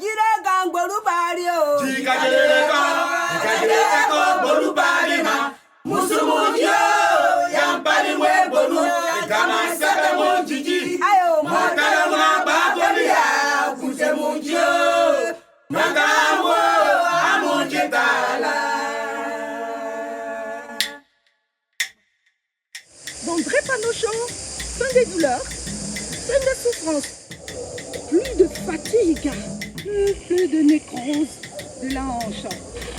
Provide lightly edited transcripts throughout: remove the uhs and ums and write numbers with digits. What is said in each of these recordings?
Jiragan Borubario. Jikajereka Borubarima. Musumunjo, Yampari Weboru, Gama Saka Monjiji. Ayo, Makara Babolia, Kusemunjo. Magawo, Amonjetala. Dans Drépano Show, fin des douleurs, fin de souffrance, plus de fatigue, plus de nécrose de la hanche,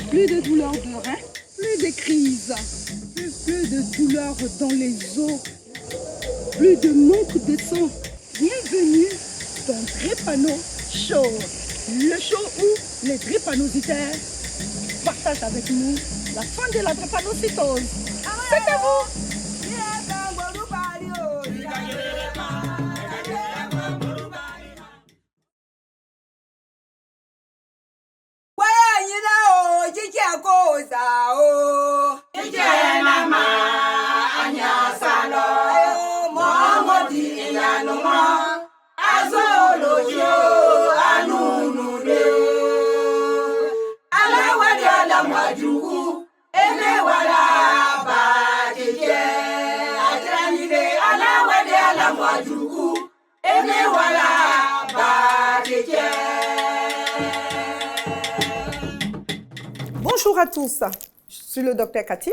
plus de douleurs de rein, plus de crises, plus de douleurs dans les os, plus de manque de sang. Bienvenue dans Drépano Show, le show où les drépanocytaires partagent avec nous la fin de la drépanocytose. C'est à vous! Bonjour à tous, je suis le docteur Cathy,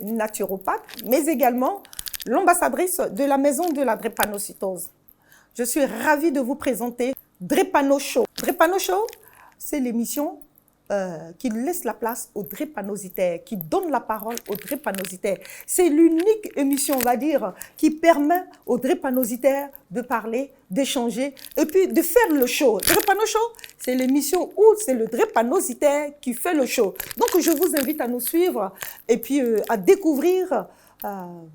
naturopathe, mais également l'ambassadrice de la maison de la drépanocytose. Je suis ravie de vous présenter Drépano Show. Drépano Show, c'est l'émission qui laisse la place aux drépanocytaires, qui donne la parole aux drépanocytaires. C'est l'unique émission, on va dire, qui permet aux drépanocytaires de parler, d'échanger et puis de faire le show. Drépano Show, c'est l'émission où c'est le drépanocytaire qui fait le show. Donc, je vous invite à nous suivre et puis à découvrir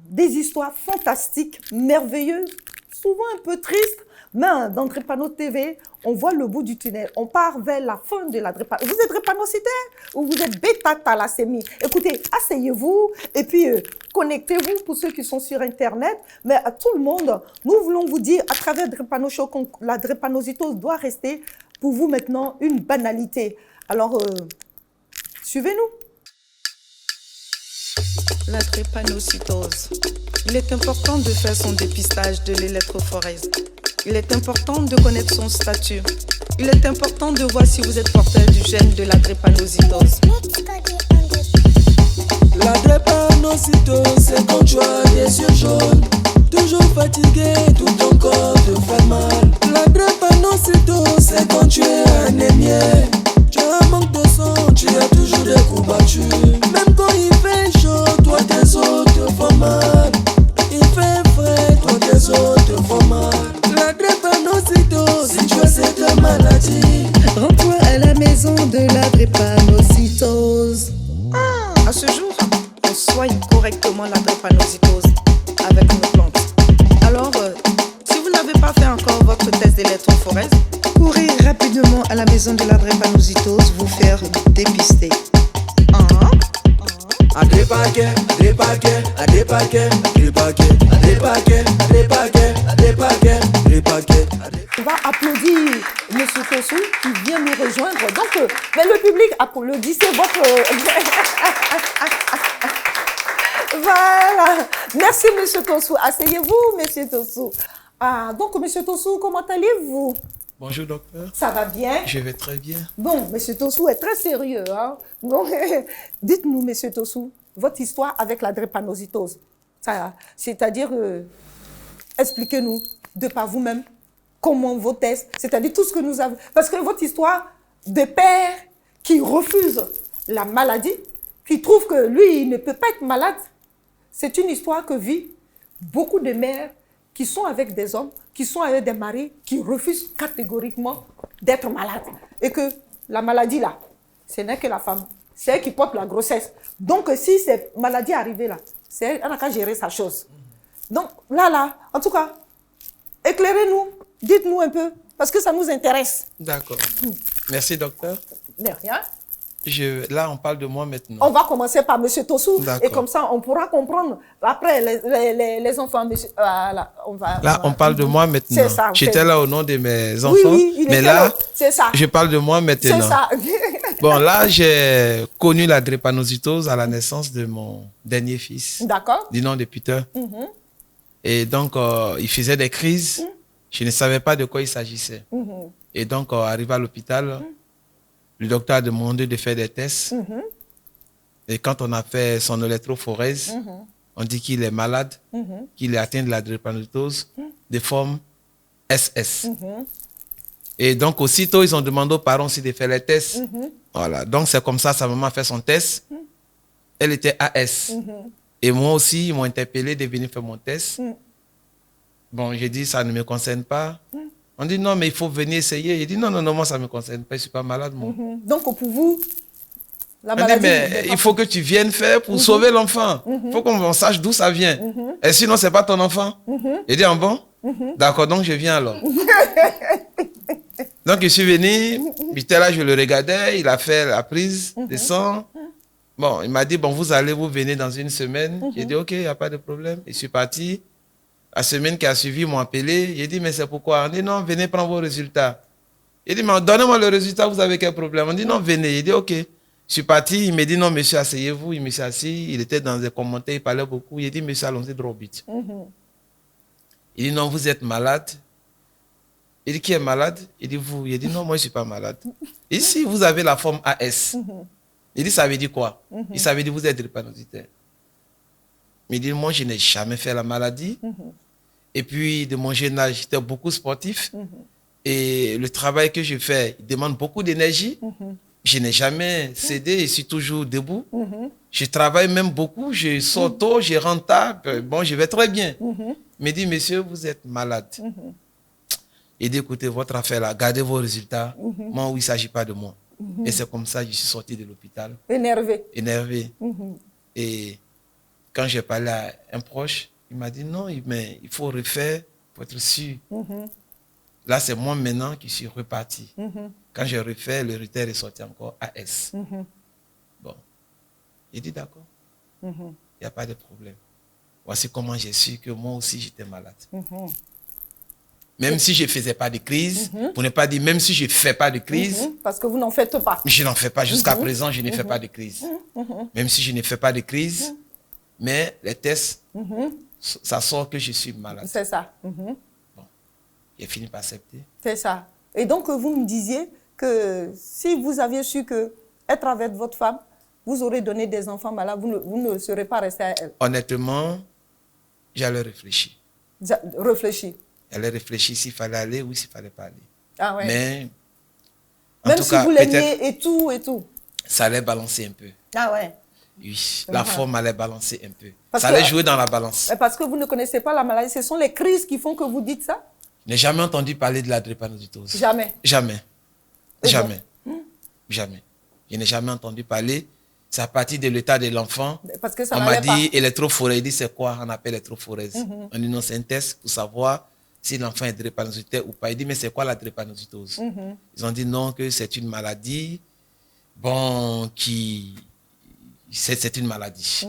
des histoires fantastiques, merveilleuses, souvent un peu tristes, mais dans Drépano TV, on voit le bout du tunnel. On part vers la fin de la drépano. Vous êtes drépanocytaire ou vous êtes bêta-thalassémie? Écoutez, asseyez-vous et puis connectez-vous pour ceux qui sont sur Internet. Mais à tout le monde, nous voulons vous dire à travers Drépano Show que la drépanocytose doit rester pour vous maintenant une banalité. Alors, suivez-nous. La drépanocytose. Il est important de faire son dépistage de l'électrophorèse. Il est important de connaître son statut. Il est important de voir si vous êtes porteur du gène de la drépanocytose. La drépanocytose, c'est quand tu as des yeux jaunes, toujours fatigué, tout ton corps te fait mal. La drépanocytose, c'est quand tu es anémié, tu as un manque de sang, tu as toujours des coups battus. Même quand il fait chaud, toi tes os te font mal. Il fait frais, toi tes os te font mal. La drépanocytose, si tu as cette maladie, Rends-toi à la maison de la drépanocytose. À ce jour, on soigne correctement la drépanocytose avec nos plantes. Alors, si vous n'avez pas fait encore votre test d'électrophorèse, courez rapidement à la maison de la drépanocytose vous faire dépister. On va applaudir M. Tossou qui vient nous rejoindre. Donc, mais le public applaudissez votre... Voilà. Merci, M. Tossou. Asseyez-vous, M. Tossou. Donc, M. Tossou, comment allez-vous? Bonjour docteur. Ça va bien? Je vais très bien. Bon, M. Tossou est très sérieux. Hein? Donc, dites-nous, M. Tossou, votre histoire avec la drépanocytose. C'est-à-dire, expliquez-nous de par vous-même comment vos tests, c'est-à-dire tout ce que nous avons. Parce que votre histoire de père qui refuse la maladie, qui trouve que lui, il ne peut pas être malade, c'est une histoire que vit beaucoup de mères qui sont avec des hommes, qui sont avec des maris, qui refusent catégoriquement d'être malades. Et que la maladie, là, ce n'est que la femme. C'est elle qui porte la grossesse. Donc, si cette maladie est arrivée là, c'est elle qui a qu'à gérer sa chose. Donc, là, en tout cas, éclairez-nous, dites-nous un peu, parce que ça nous intéresse. D'accord. Merci docteur. De rien. Là, on parle de moi maintenant. On va commencer par M. Tossou. D'accord. Et comme ça, on pourra comprendre. Après, les enfants, monsieur, voilà, Là, on parle de moi maintenant. C'est ça. J'étais là au nom de mes enfants. Oui, il mais était là, c'est ça. je parle de moi maintenant. C'est ça. Bon, là, j'ai connu la drépanocytose à la naissance de mon dernier fils. D'accord. Du nom de Peter. Et donc, il faisait des crises. Je ne savais pas de quoi il s'agissait. Et donc, arrivé à l'hôpital, le docteur a demandé de faire des tests. Et quand on a fait son électrophorèse, on dit qu'il est malade, qu'il est atteint de la drépanocytose de forme SS. Et donc, aussitôt, ils ont demandé aux parents aussi de faire les tests. Voilà. Donc, c'est comme ça, sa maman a fait son test. Elle était AS. Et moi aussi, ils m'ont interpellé de venir faire mon test. Bon, j'ai dit, ça ne me concerne pas. On dit, non, mais il faut venir essayer. J'ai dit, non, non, non, moi, ça ne me concerne pas. Je ne suis pas malade, moi. Donc, pour vous, la On dit, maladie... mais il faut que tu viennes faire pour sauver l'enfant. Il faut qu'on sache d'où ça vient. Et sinon, ce n'est pas ton enfant. J'ai dit, ah bon? D'accord, donc je viens alors. Donc, je suis venu. J'étais là, je le regardais. Il a fait la prise de sang. Bon, il m'a dit, bon, vous venez dans une semaine. J'ai dit, ok, il n'y a pas de problème. Je suis parti. La semaine qui a suivi, ils m'ont appelé. J'ai dit, mais c'est pourquoi? On dit, non, venez prendre vos résultats. Il dit, mais donnez-moi le résultat, vous avez quel problème? On dit, non, venez. Il dit, ok. Je suis parti. Il m'a dit, non, monsieur, asseyez-vous. Il me s'est assis. Il était dans des commentaires, il parlait beaucoup. Il dit, monsieur, allons-y, drop it. Il dit, non, vous êtes malade. Il dit, qui est malade? Il dit, vous. Il dit, non, moi, je ne suis pas malade. Ici, vous avez la forme AS. Il dit, ça veut dire quoi? Il ça veut dire, vous êtes drépanocytaire. Mais il dit, moi, je n'ai jamais fait la maladie. Et puis, de mon jeune âge, j'étais beaucoup sportif. Et le travail que je fais, il demande beaucoup d'énergie. Je n'ai jamais cédé, je suis toujours debout. Je travaille même beaucoup, je sors tôt, je rentre tard. Bon, je vais très bien. Il me dit, monsieur, vous êtes malade. Il dit, écoutez, votre affaire là, gardez vos résultats. Moi, il ne s'agit pas de moi. Et c'est comme ça que je suis sorti de l'hôpital. Énervé. Énervé. Et quand j'ai parlé à un proche, il m'a dit non, mais il faut refaire pour être sûr. Là, c'est moi maintenant qui suis reparti. Quand j'ai refait, le résultat est sorti encore AS. Bon. Il dit d'accord. Il n'y a pas de problème. Voici comment j'ai su que moi aussi j'étais malade. Même si je ne faisais pas de crise, pour ne pas dire même si je ne fais pas de crise. Parce que vous n'en faites pas. Je n'en fais pas. Jusqu'à présent, je ne fais pas de crise. Même si je ne fais pas de crise, mais les tests, ça sort que je suis malade. C'est ça. Bon, j'ai fini par accepter. C'est ça. Et donc, vous me disiez que si vous aviez su que être avec votre femme, vous aurez donné des enfants malades, vous ne serez pas resté à elle. Honnêtement, j'allais réfléchir. Réfléchir. J'allais réfléchir s'il fallait aller ou s'il ne fallait pas aller. Ah ouais. Mais, en même tout si cas, vous l'aimiez et tout. ça allait balancer un peu. Ah ouais. Oui, la forme allait balancer un peu. Parce ça allait que- jouer dans la balance. Parce que vous ne connaissez pas la maladie, ce sont les crises qui font que vous dites ça? Je n'ai jamais entendu parler de la drépanocytose. Jamais. Jamais. Et Jamais. Jamais. Je n'ai jamais entendu parler. C'est à partir de l'état de l'enfant. Parce que ça On m'a n'allait pas. dit électrophorèse. Il dit c'est quoi? On appelle électrophorèse. On dit non, c'est un test pour savoir si l'enfant est drépanocytaire ou pas. Il dit mais c'est quoi la drépanocytose? Ils ont dit non, que c'est une maladie. Bon, c'est une maladie.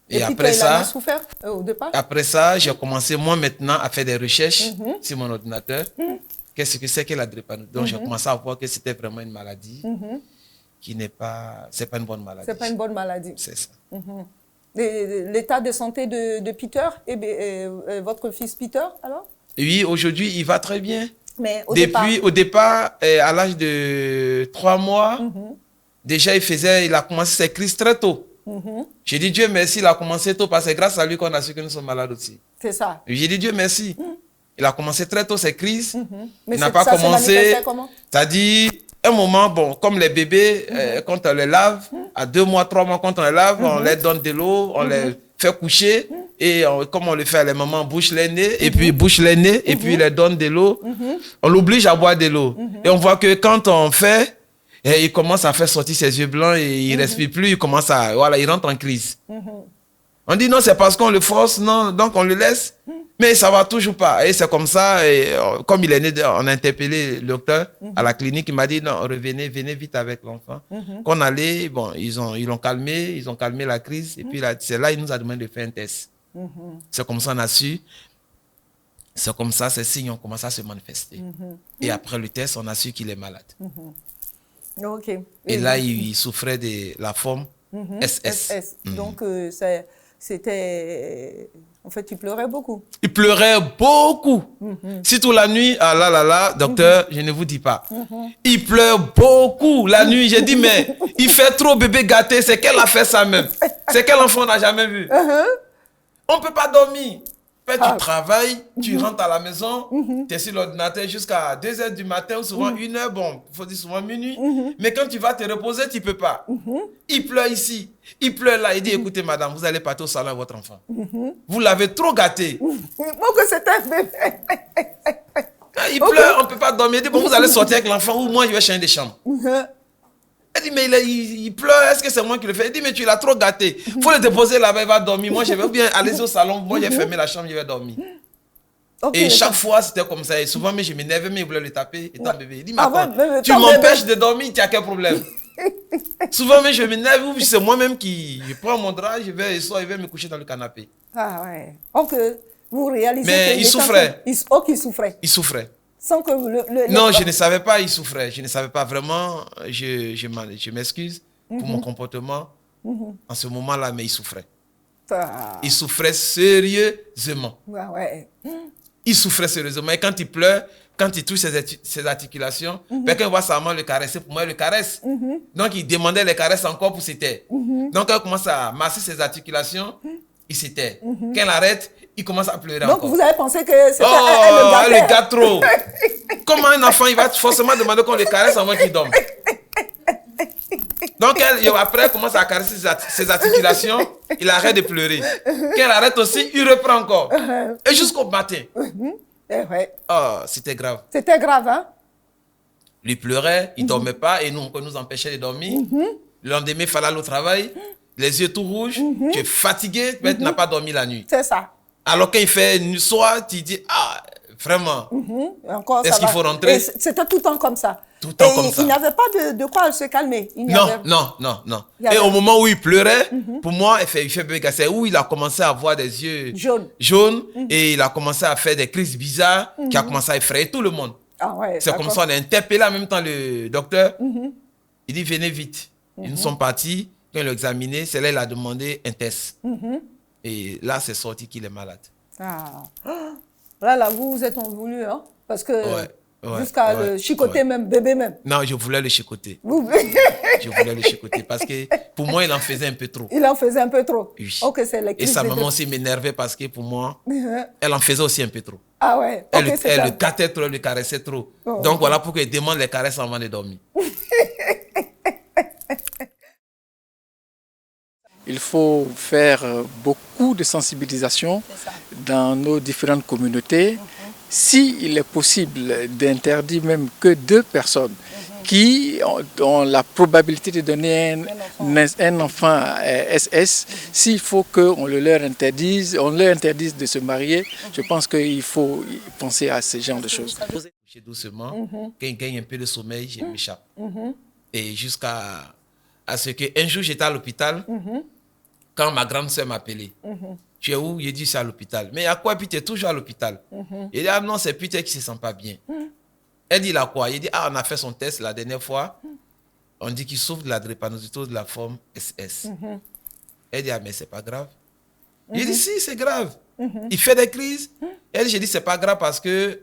Et puis après qu'il en a ça, souffert au départ? après ça, j'ai commencé moi maintenant à faire des recherches sur mon ordinateur. Qu'est-ce que c'est que la drépanocytose? Donc j'ai commencé à voir que c'était vraiment une maladie qui n'est pas, c'est pas une bonne maladie. C'est pas une bonne maladie. C'est ça. L'état de santé de Peter et votre fils Peter, alors? Oui, aujourd'hui, il va très bien. Mais au Au départ, à l'âge de 3 mois, déjà il a commencé ses crises très tôt. J'ai dit Dieu merci, il a commencé tôt parce que c'est grâce à lui qu'on a su que nous sommes malades aussi. C'est ça. J'ai dit Dieu merci. Il a commencé très tôt ses crises. Mais Il n'a pas ça se commencé. manifestait comment? C'est-à-dire, un moment, bon, comme les bébés, quand on les lave, à 2 mois, 3 mois, quand on les lave, on leur donne de l'eau, on les fait coucher. Et comme on le fait, les mamans bouchent les nez, et puis bouchent les nez, et puis ils leur donnent de l'eau. On l'oblige à boire de l'eau. Et on voit que quand on fait, il commence à faire sortir ses yeux blancs et il ne respire plus, il commence à, voilà, il rentre en crise. On dit non, c'est parce qu'on le force, non, donc on le laisse. Mais ça va toujours pas. Et c'est comme ça, et, comme il est né, on a interpellé le docteur à la clinique, il m'a dit, non, revenez, venez vite avec l'enfant. Qu'on allait, bon, ils l'ont calmé, ils ont calmé la crise, et puis là, c'est là, il nous a demandé de faire un test. C'est comme ça on a su, c'est comme ça, ces signes ont commencé à se manifester. Et après le test, on a su qu'il est malade. Ok. Et là, il souffrait de la forme SS. Donc, c'était... En fait, tu pleurais beaucoup. Il pleurait beaucoup. Surtout la nuit, ah là là là, docteur, je ne vous dis pas. Il pleure beaucoup la nuit. J'ai dit, mais il fait trop bébé gâté. C'est qu'elle a fait ça même. C'est quel enfant on n'a jamais vu. On ne peut pas dormir. Après, tu travailles, tu rentres à la maison, tu es sur l'ordinateur jusqu'à 2 h du matin ou souvent 1 h, bon, il faut dire souvent minuit. Mais quand tu vas te reposer, tu ne peux pas. Il pleure ici, il pleure là. Il dit, écoutez madame, vous allez partir au salon à votre enfant. Vous l'avez trop gâté. que c'était un bébé. Il pleure, on ne peut pas dormir. Il dit, bon, vous allez sortir avec l'enfant ou moi, je vais changer de chambre. Elle dit, mais il pleure, est-ce que c'est moi qui le fais? Il dit, mais tu l'as trop gâté. Il faut le déposer là-bas, il va dormir. Moi, je vais bien aller au salon. Moi, j'ai fermé la chambre, je vais dormir. Et chaque fois, c'était comme ça. Et souvent, mais je m'énervais, mais il voulait le taper. Étant bébé. Il dit, mais attends, tu m'empêches de dormir, tu as quel problème? Souvent, mais je m'énerve, ou c'est moi-même qui je prends mon drap, je vais me coucher dans le canapé. Ah ouais. Donc, vous réalisez mais il souffrait. Il souffrait. Il souffrait. Sans que non, je ne savais pas, il souffrait. Je ne savais pas vraiment. Je m'excuse pour mon comportement en ce moment-là, mais il souffrait. Il souffrait sérieusement. Il souffrait sérieusement. Et quand il pleure, quand il touche ses articulations, quelqu'un voit sa main le caresser. Pour moi, il le caresse. Donc, il demandait les caresses encore pour se taire. Donc, quand il commence à masser ses articulations, il se tait. Quand il arrête, il commence à pleurer encore. Donc, vous avez pensé que c'était elle le gâte trop. Comment un enfant, il va forcément demander qu'on le caresse avant qu'il dorme. Donc, après, elle commence à caresser ses articulations, il arrête de pleurer. Quand elle arrête aussi, il reprend encore. Et jusqu'au matin. Oh, c'était grave. C'était grave, hein? Il pleurait, il ne dormait pas et nous, on nous empêchait de dormir. Le lendemain, il fallait aller au travail, les yeux tout rouges, tu es fatigué, mais tu n'as pas dormi la nuit. C'est ça. Alors quand il fait une soir, tu dis, ah, vraiment, est-ce qu'il faut rentrer? C'était tout le temps comme ça. Tout le temps comme ça. Il n'y avait pas de quoi se calmer. Non. Et au moment où il pleurait, pour moi, il fait bébé, c'est où il a commencé à avoir des yeux jaunes et il a commencé à faire des crises bizarres qui a commencé à effrayer tout le monde. Ah ouais, c'est comme ça, on a interpellé en même temps le docteur. Il dit, venez vite. Ils nous sont partis, quand ils l'ont examiné, c'est là qu'il a demandé un test. Et là, c'est sorti qu'il est malade. Ah. Là, vous vous êtes en voulu, hein? Parce que jusqu'à le chicoter même, bébé même. Non, je voulais le chicoter. Je voulais le chicoter parce que pour moi, il en faisait un peu trop. Il en faisait un peu trop. Oui. Et sa maman aussi m'énervait parce que pour moi, elle en faisait aussi un peu trop. Ah ouais. Elle le gâtait trop, elle le caressait trop. Donc voilà pourquoi il demande les caresses avant de dormir. Il faut faire beaucoup de sensibilisation dans nos différentes communautés. S'il est possible d'interdire même que 2 personnes qui ont la probabilité de donner un enfant SS, s'il faut qu'on leur interdise de se marier, je pense qu'il faut penser à ce genre de choses. Doucement, quand il gagne un peu de sommeil, je m'échappe. Et jusqu'à ce qu'un jour, j'étais à l'hôpital, quand ma grande soeur m'a appelé. Tu es où? J'ai dit, c'est à l'hôpital. Mais à quoi? Puis tu es toujours à l'hôpital. Il dit, ah non, c'est Peter qui ne se sent pas bien. Elle dit, il a quoi? Il dit, ah, on a fait son test la dernière fois. On dit qu'il souffre de la drépanocytose de la forme SS. Elle dit, ah, mais c'est pas grave. Il dit, si, c'est grave. Il fait des crises. Elle, j'ai dit, c'est pas grave parce que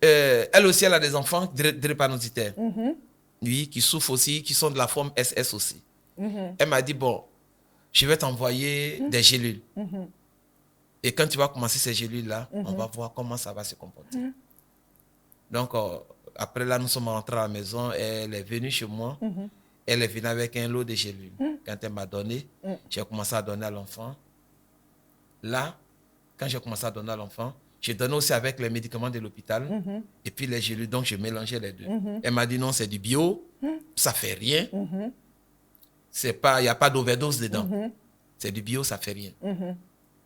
elle aussi, elle a des enfants drépanocytaires. Oui, qui souffrent aussi, qui sont de la forme SS aussi. Elle m'a dit, bon, je vais t'envoyer des gélules. Et quand tu vas commencer ces gélules-là, on va voir comment ça va se comporter. Donc, après là, nous sommes rentrés à la maison. Elle est venue chez moi. Elle est venue avec un lot de gélules. Quand elle m'a donné, j'ai commencé à donner à l'enfant. Là, quand j'ai commencé à donner à l'enfant, j'ai donné aussi avec les médicaments de l'hôpital et puis les gélules. Donc, je mélangeais les deux. Elle m'a dit non, c'est du bio, ça ne fait rien. Il n'y a pas d'overdose dedans. C'est du bio, ça ne fait rien.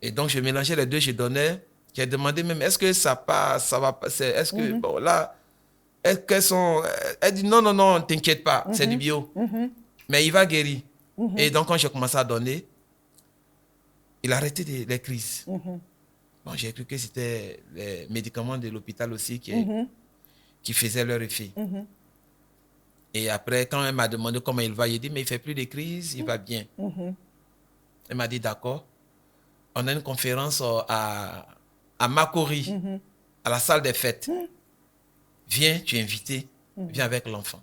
Et donc, je mélangeais les deux, je donnais J'ai demandé même, est-ce que ça passe, ça va passer, est-ce que, bon, là, est-ce qu'elles sont... Elle dit, non, non, non, t'inquiète pas, c'est du bio. Mais il va guérir. Et donc, quand j'ai commencé à donner, il a arrêté les crises. Bon, j'ai cru que c'était les médicaments de l'hôpital aussi qui faisaient leur effet. Et après, quand elle m'a demandé comment il va, j'ai dit, mais il ne fait plus de crises, il va bien. Elle m'a dit, d'accord. On a une conférence à Makori, à la salle des fêtes. Viens, tu es invité, viens avec l'enfant.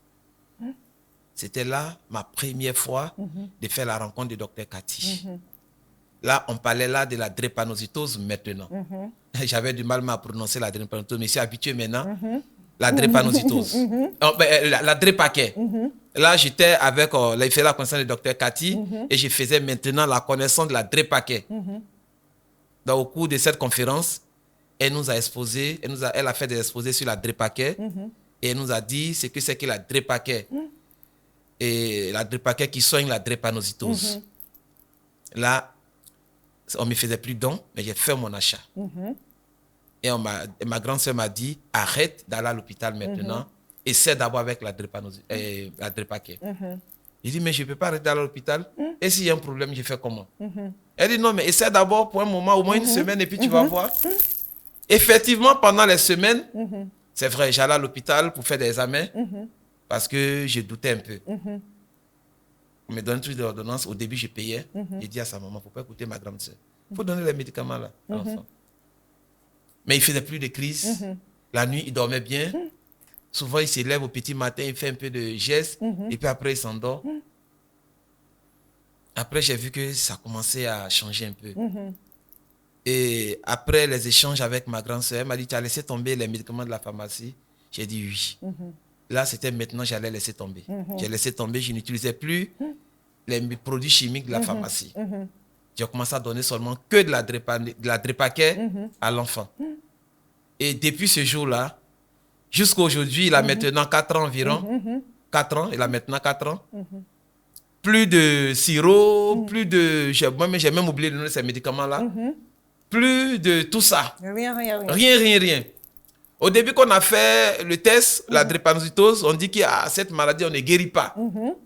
C'était là ma première fois de faire la rencontre du docteur Cathy. Là, on parlait là de la drépanocytose maintenant. J'avais du mal à prononcer la drépanocytose, mais je suis habitué maintenant. La drépanocytose. La drépaquet. Là, j'étais avec, il fait la connaissance du docteur Cathy et je faisais maintenant la connaissance de la drépaquet. Donc, au cours de cette conférence, elle nous a exposé, elle a fait des exposés sur la drépaquet et elle nous a dit ce que c'est que la drépaquet. Et la drépaquet qui soigne la drépanocytose. Là, on ne me faisait plus don, mais j'ai fait mon achat. Et ma grande soeur m'a dit, arrête d'aller à l'hôpital maintenant, essaie d'abord avec la drépaquet. J'ai dit, mais je ne peux pas arrêter d'aller à l'hôpital. Et s'il y a un problème, je fais comment? Elle dit, non, mais essaie d'abord pour un moment, au moins une semaine, et puis tu vas voir. Effectivement, pendant les semaines, c'est vrai, j'allais à l'hôpital pour faire des examens, parce que je doutais un peu. On me donne toutes les ordonnances. Au début, je payais. J'ai dit à sa maman, il ne faut pas écouter ma grande soeur. Il faut donner les médicaments là, à l'enfant. Mais il ne faisait plus de crise. La nuit, il dormait bien. Souvent, il s'élève au petit matin, il fait un peu de gestes. Et puis après, il s'endort. Après, j'ai vu que ça commençait à changer un peu. Et après les échanges avec ma grande soeur, elle m'a dit, tu as laissé tomber les médicaments de la pharmacie? J'ai dit oui. Là, c'était maintenant, j'allais laisser tomber. J'ai laissé tomber, je n'utilisais plus les produits chimiques de la pharmacie. J'ai commencé à donner seulement que de la drépaquet à l'enfant. Et depuis ce jour-là, jusqu'à aujourd'hui, il a maintenant 4 ans environ. 4 ans, il a maintenant 4 ans. Plus de sirop, plus de... Moi-même, j'ai même oublié de donner ces médicaments-là. Plus de tout ça. Rien. Au début, quand on a fait le test, la drépanocytose, on dit que cette maladie, on ne guérit pas. On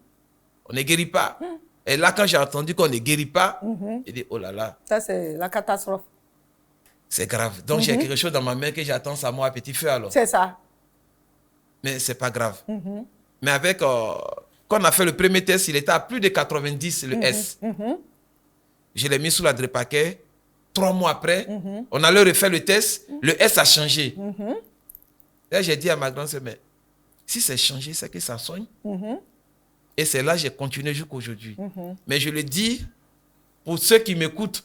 ne guérit pas. Et là, quand j'ai entendu qu'on ne guérit pas, j'ai dit, oh là là. Ça, c'est la catastrophe. C'est grave. Donc, j'ai quelque chose dans ma main que j'attends, ça mort à petit feu alors. C'est ça. Mais ce n'est pas grave. Mais avec, quand on a fait le premier test, il était à plus de 90, le S. Je l'ai mis sous la drépaquet. 3 mois après, on allait refaire le test, le S a changé. Là, j'ai dit à ma grande soeur, mais si c'est changé, c'est que ça soigne. Et c'est là que j'ai continué jusqu'à aujourd'hui. Mais je le dis pour ceux qui m'écoutent,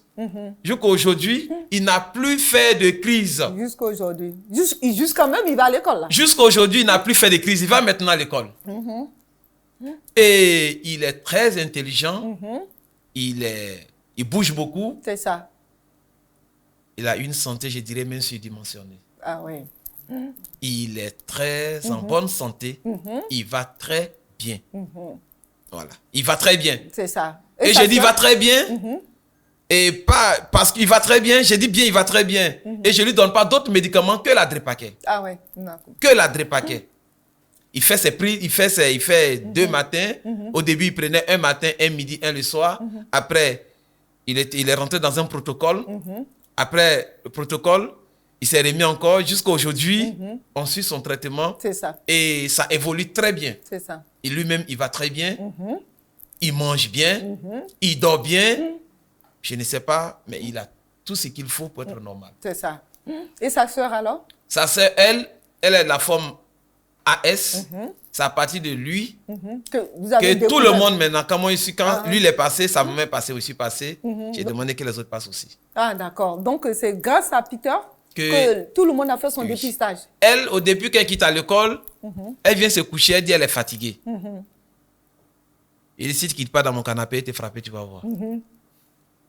jusqu'à aujourd'hui, il n'a plus fait de crise. Jusqu'à aujourd'hui. Jusqu'à même, il va à l'école. Jusqu'à aujourd'hui, il n'a plus fait de crise. Il va maintenant à l'école. Et il est très intelligent. Il bouge beaucoup. C'est ça. Il a une santé, je dirais, même surdimensionnée. Ah oui. Il est très en bonne santé. Il va très bien. Voilà. Il va très bien. C'est ça. Et je dis, il va très bien. Et pas parce qu'il va très bien, je dis bien, il va très bien. Et je ne lui donne pas d'autres médicaments que la drépaquet. Ah oui. Que la drépaquet. Il fait ses prises, il fait 2 matins. Au début, il prenait un matin, un midi, un le soir. Après, il est rentré dans un protocole. Après le protocole, il s'est remis encore. Jusqu'à aujourd'hui, on suit son traitement. C'est ça. Et ça évolue très bien. C'est ça. Et lui-même, il va très bien. Il mange bien. Il dort bien. Je ne sais pas, mais il a tout ce qu'il faut pour être normal. C'est ça. Et sa sœur alors? Sa sœur, elle est de la forme AS. C'est à partir de lui que tout le monde maintenant, quand lui il est passé, sa maman est passée aussi passée. J'ai demandé que les autres passent aussi. Ah d'accord. Donc c'est grâce à Peter que tout le monde a fait son dépistage. Elle, au début, quand elle quitte à l'école, elle vient se coucher, elle dit elle est fatiguée. Il décide qu'il part dans mon canapé et te frapper, tu vas voir.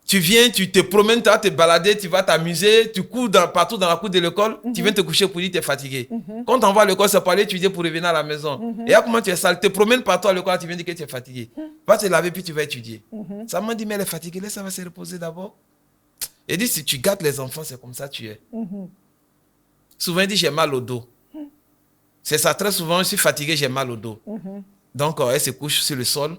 Tu viens, tu te promènes, tu vas te balader, tu vas t'amuser, tu cours partout dans la cour de l'école, tu viens te coucher pour dire que tu es fatigué. Quand on va à l'école, c'est pour aller étudier pour revenir à la maison. Et là, comment tu es sale, tu te promènes partout à l'école, tu viens dire que tu es fatigué. Va te laver, puis tu vas étudier. Ça m'a dit, mais elle est fatiguée, laisse, ça va se reposer d'abord. Il dit, si tu gâtes les enfants, c'est comme ça que tu es. Souvent, il dit, j'ai mal au dos. C'est ça, très souvent, je suis fatigué, j'ai mal au dos. Donc, elle se couche sur le sol.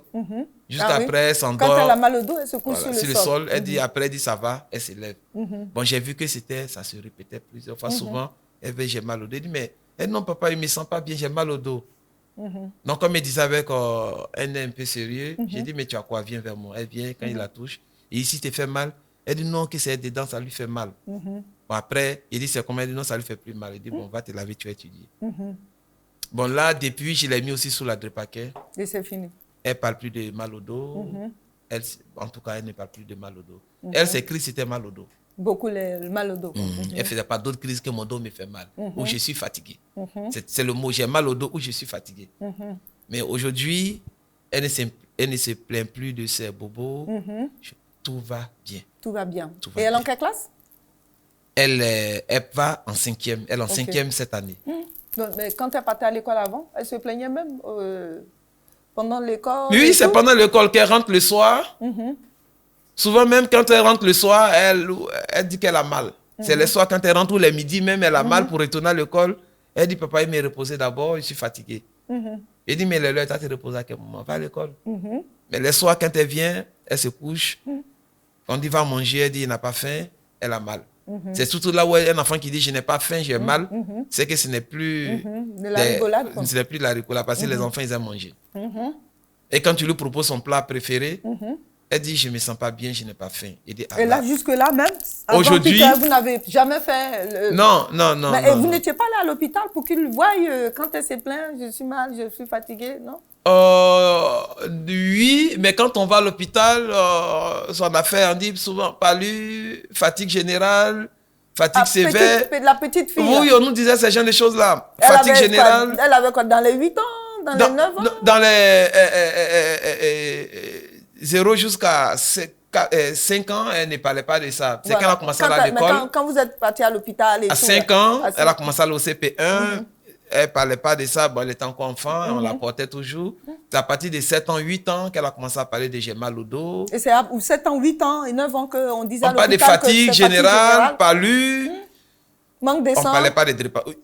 Jusqu'après, elle s'endort. Quand elle a mal au dos, elle se couche Voilà, sur le sol. Elle dit, après, elle dit, ça va, elle se lève. Bon, j'ai vu que ça se répétait plusieurs fois. Souvent, elle dit, j'ai mal au dos. Elle dit, mais non, papa, il ne me sent pas bien, j'ai mal au dos. Donc, comme elle disait avec un nez un peu sérieux, j'ai dit, mais tu as quoi? Viens vers moi. Elle vient, quand il la touche. Et ici, te fait mal. Elle dit, non, que c'est dedans, ça lui fait mal. Bon, après, il dit, c'est comment? Elle dit, non, ça lui fait plus mal. Il dit, bon, va te laver, tu vas étudier. Bon, là, depuis, je l'ai mis aussi sous la Drépakey. Et c'est fini. Elle ne parle plus de mal au dos. En tout cas, elle ne parle plus de mal au dos. Elle, ses crises, c'était mal au dos. Beaucoup le mal au dos. Elle ne faisait pas d'autres crises que mon dos me fait mal ou je suis fatigué. C'est le mot, j'ai mal au dos ou je suis fatigué. Mais aujourd'hui, elle ne se plaint plus de ses bobos. Tout va bien. Tout va bien. Tout va Et elle bien. en quelle classe? Elle va en 5e. Elle est en 5e cette année. Donc, mais quand elle partait à l'école avant, elle se plaignait même pendant l'école? Oui, c'est pendant l'école qu'elle rentre le soir. Souvent, même quand elle rentre le soir, elle dit qu'elle a mal. C'est le soir, quand elle rentre ou les midis, même elle a mal pour retourner à l'école. Elle dit, papa, il m'a reposé d'abord, je suis fatigué. Il dit, mais l'heure, tu as te reposé à quel moment? Va à l'école. Mais le soir, quand elle vient, elle se couche. Quand on dit va manger, elle dit, il n'a pas faim, elle a mal. C'est surtout là où un enfant qui dit, je n'ai pas faim, j'ai mal, c'est que ce n'est plus de la rigolade. ce n'est plus de la rigolade, parce que les enfants, ils aiment manger. Et quand tu lui proposes son plat préféré, elle dit, je ne me sens pas bien, je n'ai pas faim. Il dit, Et là, jusque-là même, aujourd'hui, vous n'avez jamais fait... Non. Mais vous n'étiez pas là à l'hôpital pour qu'il voie quand elle se plaint, je suis mal, je suis fatiguée, non? Oui, mais quand on va à l'hôpital, son affaire, on dit souvent palu, fatigue générale, fatigue sévère. La petite fille. Oui, on nous disait ces genre de choses-là. Fatigue générale. Elle avait quoi, dans les 8 ans, dans les 9 ans? Dans les 0 jusqu'à 5 ans, elle ne parlait pas de ça. C'est quand elle a commencé à aller à l'école. Quand vous êtes parti à l'hôpital et à 5 ans, elle a commencé à aller au CP1. Elle ne parlait pas de ça. Bon, elle était encore enfant, on la portait toujours. C'est à partir de 7 ans, 8 ans qu'elle a commencé à parler de j'ai mal au dos. Et c'est à 7 ans, 8 ans et 9 ans qu'on disait à on parle de l'hôpital fatigue générale, palu. Manque de sang. On ne parlait pas de drépanocytose.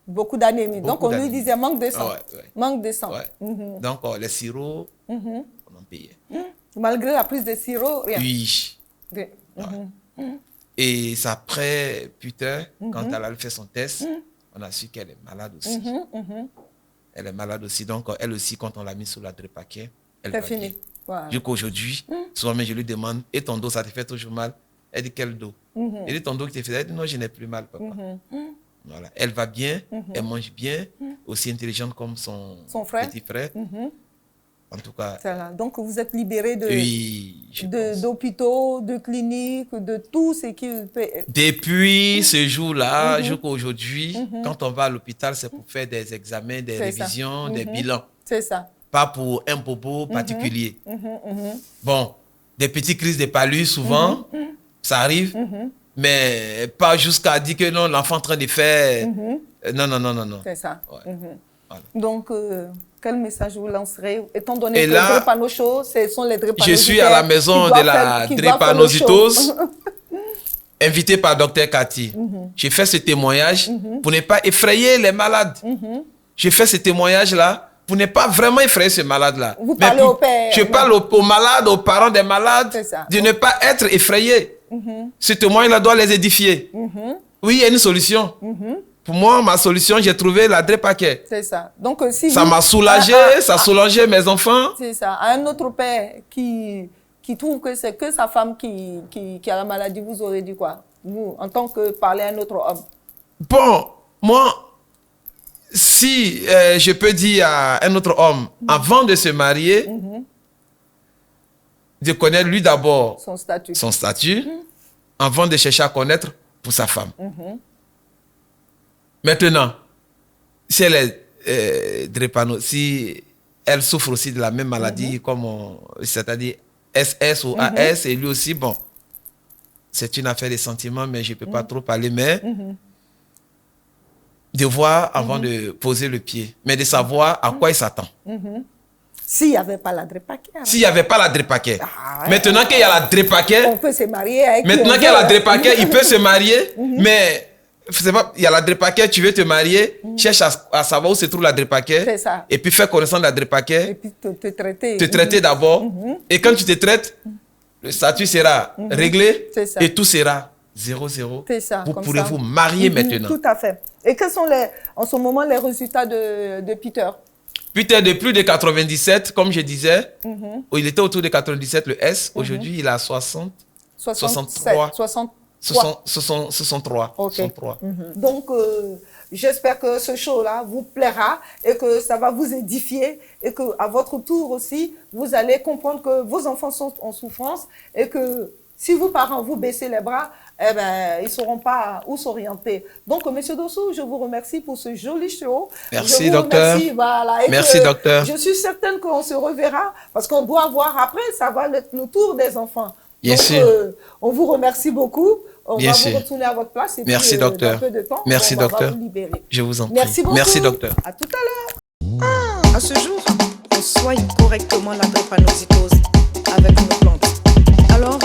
Beaucoup d'anémie. Donc on lui disait manque de sang. Ouais. Manque de sang. Donc les sirops, on en payait. Malgré la prise de sirop, rien. Oui. Et ça après, putain, quand elle a fait son test, on a su qu'elle est malade aussi. Elle est malade aussi. Donc elle aussi, quand on l'a mis sous la Drépakey, elle va bien. Voilà. Jusqu'aujourd'hui, souvent je lui demande, et ton dos, ça te fait toujours mal? Elle dit, quel dos? Elle dit, ton dos qui te fait? Elle dit, non, je n'ai plus mal, papa. Voilà. Elle va bien, elle mange bien, aussi intelligente comme son petit frère. En tout cas. Donc vous êtes libéré d'hôpitaux, de cliniques, de tout ce qui peut... Depuis ce jour-là jusqu'à aujourd'hui, quand on va à l'hôpital, c'est pour faire des examens, des révisions, des bilans. C'est ça. Pas pour un bobo particulier. Bon, des petites crises de palu, souvent, ça arrive, mais pas jusqu'à dire que non, l'enfant est en train de faire... Non. C'est ça. Ouais. Voilà. Donc, quel message vous lancerez? Étant donné que les drépanocytoses, ce sont les drépanocytoses. Je suis à la maison de la drépanocytose, invité par Dr Cathy. J'ai fait ce témoignage pour ne pas effrayer les malades. J'ai fait ce témoignage-là pour ne pas vraiment effrayer ce malade-là. Vous parlez au père. Je parle aux malades, aux parents des malades, de ne pas être effrayés. Ce témoignage-là doit les édifier. Oui, il y a une solution. Pour moi, ma solution, j'ai trouvé la Drépakey. C'est ça. Donc, si ça m'a soulagé, ça soulageait mes enfants. C'est ça. À un autre père qui trouve que c'est que sa femme qui a la maladie, vous aurez dit quoi? Vous, en tant que parler à un autre homme. Bon, moi, si je peux dire à un autre homme, avant de se marier, de connaître lui d'abord son statut, avant de chercher à connaître pour sa femme. Maintenant, si elle est si elle souffre aussi de la même maladie, c'est-à-dire SS ou AS, et lui aussi, bon, c'est une affaire de sentiments, mais je ne peux pas trop parler, mais de voir avant de poser le pied, mais de savoir à quoi il s'attend. S'il n'y avait pas la Drépaquet. S'il n'y avait pas la Drépaquet. Ah, ouais. Maintenant qu'il y a la Drépaquet, On peut se marier avec maintenant qu'il y a la Drépaquet, il peut se marier, mais c'est pas, il y a la Drépaquet, tu veux te marier, cherche à savoir où se trouve la Drépaquet, C'est ça. et puis faire connaissance de la Et Drépaquet, puis te traiter. te traiter d'abord, et quand tu te traites, le statut sera réglé, C'est ça. et tout sera 0-0. C'est ça, Vous comme pourrez ça. vous marier maintenant. Tout à fait. Et quels sont en ce moment les résultats de Peter? Peter de plus de 97, comme je disais, il était autour de 97 le S, aujourd'hui il a 60, 63. 63. Ok. 63. Donc, j'espère que ce show-là vous plaira et que ça va vous édifier et qu'à votre tour aussi, vous allez comprendre que vos enfants sont en souffrance et que si vos parents vous baissez les bras, eh ben, ils ne sauront pas où s'orienter. Donc, Monsieur Dossou, je vous remercie pour ce joli show. Merci, je vous docteur. Remercie, voilà, et Merci, docteur. Je suis certaine qu'on se reverra parce qu'on doit voir après, ça va être le tour des enfants. Bien Donc, sûr. on vous remercie beaucoup. On Bien va sûr. vous retourner à votre place. Et Merci, puis, docteur. dans peu de temps, Merci, on va docteur. vous libérer. Je vous en prie. Merci beaucoup. Merci, docteur. À tout à l'heure. À ce jour, on soigne correctement la drépanocytose avec nos plantes. Alors,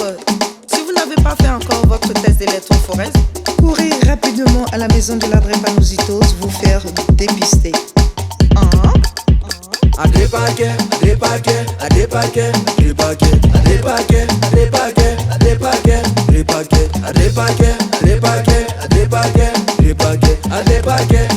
si vous n'avez pas fait encore votre test d'électrophorèse, courez rapidement à la maison de la drépanocytose vous faire dépister. A des paquets, a des paquets, a des paquets, a des paquets, a des paquets, a des paquets, a des paquets, a des paquets, a des paquets, a des paquets, a des paquets, a des paquets, a des paquets.